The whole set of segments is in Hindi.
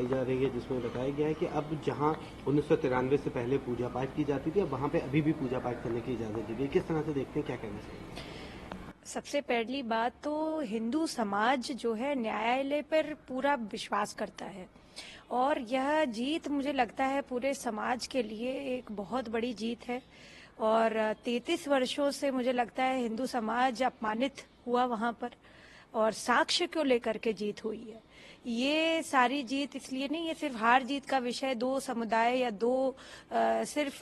बनाई जा रही है जिसमें बताया गया है कि अब जहां 1993 से पहले पूजा पाठ की जाती थी, अब वहां पे अभी भी पूजा पाठ करने की इजाजत दी गई। किस तरह से देखते हैं, क्या कहना चाहिए? सबसे पहली बात तो हिंदू समाज जो है न्यायालय पर पूरा विश्वास करता है और यह जीत मुझे लगता है पूरे समाज के लिए एक बहुत बड़ी जीत है। और 33 वर्षों से मुझे लगता है हिंदू समाज अपमानित हुआ वहां पर और साक्ष्य को लेकर के जीत हुई है। ये सारी जीत इसलिए नहीं है, सिर्फ हार जीत का विषय दो समुदाय या दो सिर्फ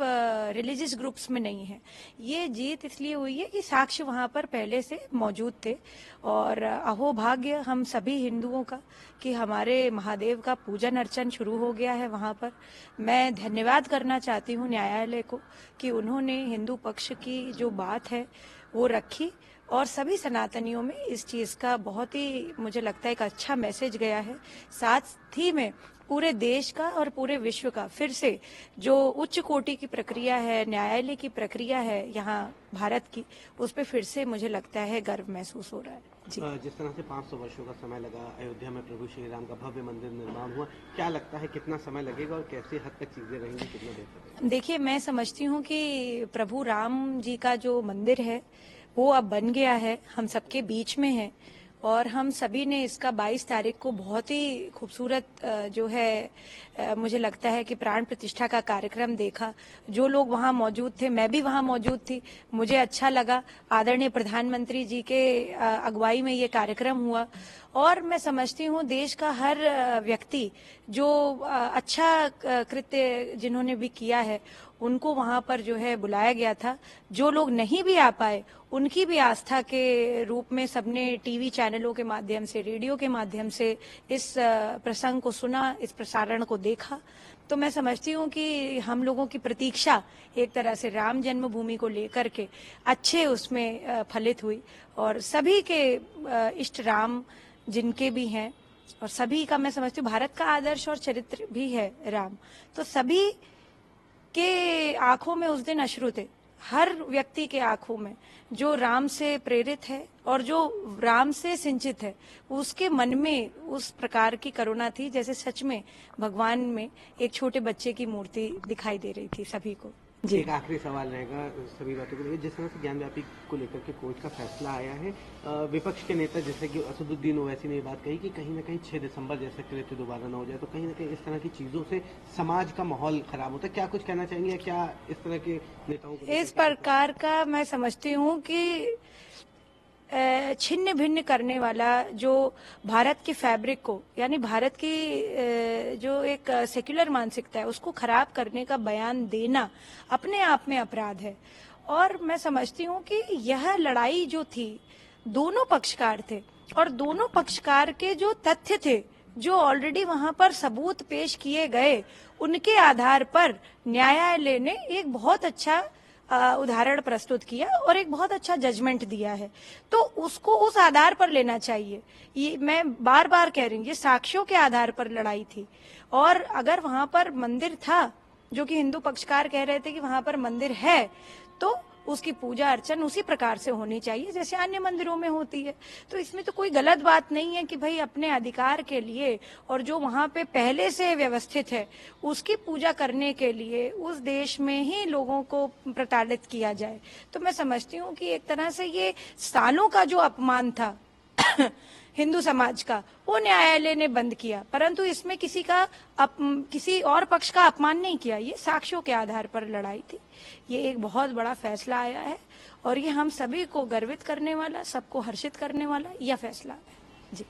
रिलीजियस ग्रुप्स में नहीं है। ये जीत इसलिए हुई है कि साक्ष्य वहां पर पहले से मौजूद थे और अहोभाग्य हम सभी हिंदुओं का कि हमारे महादेव का पूजन अर्चन शुरू हो गया है वहां पर। मैं धन्यवाद करना चाहती हूँ न्यायालय को कि उन्होंने हिंदू पक्ष की जो बात है वो रखी और सभी सनातनियों में इस चीज का बहुत ही मुझे लगता है एक अच्छा मैसेज गया है। साथ ही में पूरे देश का और पूरे विश्व का फिर से जो उच्च कोटि की प्रक्रिया है, न्यायालय की प्रक्रिया है यहाँ भारत की, उस पर फिर से मुझे लगता है गर्व महसूस हो रहा है। जी। जिस तरह से 500 वर्षों का समय लगा अयोध्या में प्रभु श्री राम का भव्य मंदिर निर्माण हुआ, क्या लगता है कितना समय लगेगा और कैसे हद तक चीजें रहेंगी, कितना बेहतर? देखिए, मैं समझती हूँ कि प्रभु राम जी का जो मंदिर है वो अब बन गया है, हम सबके बीच में है और हम सभी ने इसका 22 तारीख को बहुत ही खूबसूरत जो है मुझे लगता है कि प्राण प्रतिष्ठा का कार्यक्रम देखा। जो लोग वहाँ मौजूद थे, मैं भी वहाँ मौजूद थी, मुझे अच्छा लगा। आदरणीय प्रधानमंत्री जी के अगुवाई में ये कार्यक्रम हुआ और मैं समझती हूँ देश का हर व्यक्ति जो अच्छा कृत्य जिन्होंने भी किया है उनको वहां पर जो है बुलाया गया था। जो लोग नहीं भी आ पाए उनकी भी आस्था के रूप में सबने टीवी चैनलों के माध्यम से, रेडियो के माध्यम से इस प्रसंग को सुना, इस प्रसारण को देखा। तो मैं समझती हूँ कि हम लोगों की प्रतीक्षा एक तरह से राम जन्मभूमि को लेकर के अच्छे उसमें फलित हुई और सभी के इष्ट राम जिनके भी हैं और सभी का मैं समझती हूँ भारत का आदर्श और चरित्र भी है राम, तो सभी के आंखों में उस दिन अश्रु थे, हर व्यक्ति के आंखों में जो राम से प्रेरित है और जो राम से सिंचित है उसके मन में उस प्रकार की करुणा थी जैसे सच में भगवान में एक छोटे बच्चे की मूर्ति दिखाई दे रही थी सभी को। जी। एक आखिरी सवाल रहेगा सभी बातों के लिए। जिस तरह से ज्ञानव्यापी को लेकर के कोर्ट का फैसला आया है, विपक्ष के नेता जैसे कि असदुद्दीन ओवैसी ने ये बात कही कि कहीं ना कहीं 6 दिसंबर जैसा कृत्य दोबारा ना हो जाए, तो कहीं ना कहीं इस तरह की चीजों से समाज का माहौल खराब होता है। क्या कुछ कहना चाहेंगे, क्या इस तरह के नेताओं को इस प्रकार का मैं समझती हूँ कि छिन्न भिन्न करने वाला जो भारत की फैब्रिक को यानी भारत की जो एक सेक्युलर मानसिकता है उसको खराब करने का बयान देना अपने आप में अपराध है। और मैं समझती हूँ कि यह लड़ाई जो थी दोनों पक्षकार थे और दोनों पक्षकार के जो तथ्य थे जो ऑलरेडी वहां पर सबूत पेश किए गए उनके आधार पर न्यायालय ने एक बहुत अच्छा उदाहरण प्रस्तुत किया और एक बहुत अच्छा जजमेंट दिया है, तो उसको उस आधार पर लेना चाहिए। ये मैं बार बार कह रही हूँ, ये साक्ष्यों के आधार पर लड़ाई थी और अगर वहां पर मंदिर था जो कि हिंदू पक्षकार कह रहे थे कि वहां पर मंदिर है तो उसकी पूजा अर्चन उसी प्रकार से होनी चाहिए जैसे अन्य मंदिरों में होती है। तो इसमें तो कोई गलत बात नहीं है कि भाई अपने अधिकार के लिए और जो वहां पे पहले से व्यवस्थित है उसकी पूजा करने के लिए उस देश में ही लोगों को प्रताड़ित किया जाए। तो मैं समझती हूँ कि एक तरह से ये सालों का जो अपमान था हिंदू समाज का वो न्यायालय ने बंद किया, परंतु इसमें किसी और पक्ष का अपमान नहीं किया। ये साक्ष्यों के आधार पर लड़ाई थी। ये एक बहुत बड़ा फैसला आया है और ये हम सभी को गर्वित करने वाला, सबको हर्षित करने वाला यह फैसला है। जी।